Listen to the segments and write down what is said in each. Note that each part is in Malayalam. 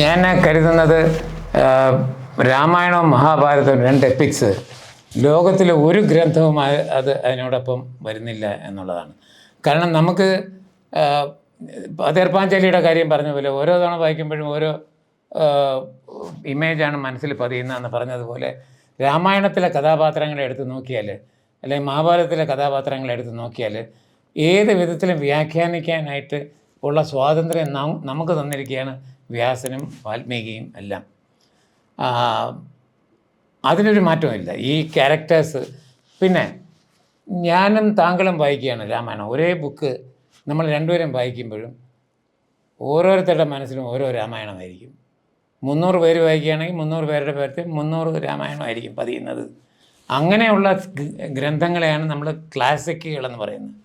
ഞാൻ കരുതുന്നത് രാമായണവും മഹാഭാരതവും രണ്ട് എപ്പിക്സ് ലോകത്തിലെ ഒരു ഗ്രന്ഥവും അതിനോടൊപ്പം വരുന്നില്ല എന്നുള്ളതാണ്. കാരണം നമുക്ക് അതേർപ്പാഞ്ചാലിയുടെ കാര്യം പറഞ്ഞ പോലെ ഓരോ തവണ വായിക്കുമ്പോഴും ഓരോ ഇമേജാണ് മനസ്സിൽ പതിയുന്നതെന്ന് പറഞ്ഞതുപോലെ രാമായണത്തിലെ കഥാപാത്രങ്ങളെ എടുത്ത് നോക്കിയാൽ അല്ലെങ്കിൽ മഹാഭാരതത്തിലെ കഥാപാത്രങ്ങളെ എടുത്ത് നോക്കിയാൽ ഏത് വിധത്തിലും വ്യാഖ്യാനിക്കാനായിട്ട് ഉള്ള സ്വാതന്ത്ര്യം നമുക്ക് തന്നിരിക്കുകയാണ് വ്യാസനും വാൽമീകിയും എല്ലാം. അതിനൊരു മാറ്റമില്ല ഈ ക്യാരക്ടേഴ്സ്. പിന്നെ ഞാനും താങ്കളും വായിക്കുകയാണ് രാമായണം, ഒരേ ബുക്ക് നമ്മൾ രണ്ടുപേരും വായിക്കുമ്പോഴും ഓരോരുത്തരുടെ മനസ്സിലും ഓരോ രാമായണമായിരിക്കും. 300 പേര് വായിക്കുകയാണെങ്കിൽ 300 പേരുടെ പേരത്തിൽ 300 രാമായണമായിരിക്കും പതിയുന്നത്. അങ്ങനെയുള്ള ഗ്രന്ഥങ്ങളെയാണ് നമ്മൾ ക്ലാസിക്കുകളെന്ന് പറയുന്നത്.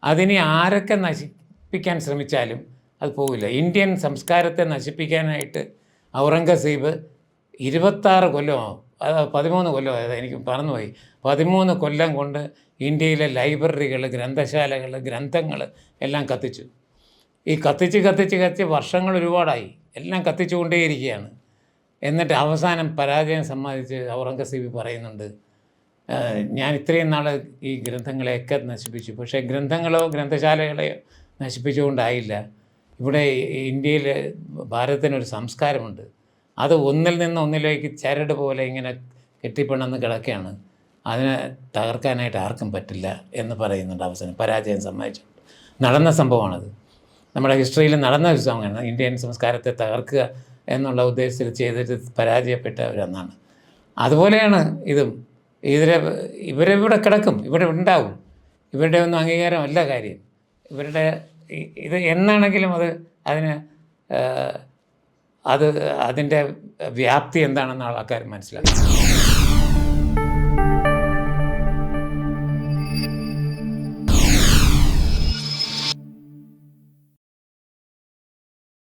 അതിനെ ആരൊക്കെ നശിപ്പിക്കാൻ ശ്രമിച്ചാലും അത് പോവില്ല. ഇന്ത്യൻ സംസ്കാരത്തെ നശിപ്പിക്കാനായിട്ട് ഔറംഗസീബ് 26 കൊല്ലമോ 13 കൊല്ലമോ എനിക്ക് മറന്നുപോയി, 13 കൊല്ലം കൊണ്ട് ഇന്ത്യയിലെ ലൈബ്രറികൾ, ഗ്രന്ഥശാലകൾ, ഗ്രന്ഥങ്ങൾ എല്ലാം കത്തിച്ചു. ഈ കത്തിച്ച് വർഷങ്ങൾ ഒരുപാടായി, എല്ലാം കത്തിച്ചുകൊണ്ടേയിരിക്കുകയാണ്. എന്നിട്ട് അവസാനം പരാജയം സമ്മതിച്ച് ഔറംഗസീബ് പറയുന്നുണ്ട്, ഞാൻ ഇത്രയും നാൾ ഈ ഗ്രന്ഥങ്ങളെയൊക്കെ നശിപ്പിച്ചു, പക്ഷേ ഗ്രന്ഥങ്ങളോ ഗ്രന്ഥശാലകളെയോ നശിപ്പിച്ചുകൊണ്ടായില്ല. ഇവിടെ ഇന്ത്യയിൽ ഭാരതത്തിനൊരു സംസ്കാരമുണ്ട്, അത് ഒന്നിൽ നിന്ന് ഒന്നിലേക്ക് ചരട് പോലെ ഇങ്ങനെ കെട്ടിപ്പിണന്ന് കിടക്കുകയാണ്, അതിനെ തകർക്കാനായിട്ട് ആർക്കും പറ്റില്ല എന്ന് പറയുന്നുണ്ട്. അവസാനം പരാജയം സമ്മതിച്ചു. നടന്ന സംഭവമാണത്, നമ്മുടെ ഹിസ്റ്ററിയിൽ നടന്ന ഒരു സംഭവമാണ്. ഇന്ത്യൻ സംസ്കാരത്തെ തകർക്കുക എന്നുള്ള ഉദ്ദേശത്തിൽ ചെയ്തിട്ട് പരാജയപ്പെട്ട ഒരെന്നാണ്. അതുപോലെയാണ് ഇതും. ഇവരിവിടെ കിടക്കും, ഇവിടെ ഉണ്ടാവും. ഇവരുടെ ഒന്നും അംഗീകാരമല്ല കാര്യം. ഇവരുടെ ഇത് എന്നാണെങ്കിലും അതിൻ്റെ വ്യാപ്തി എന്താണെന്ന് ആൾക്കാർ മനസ്സിലാക്കും.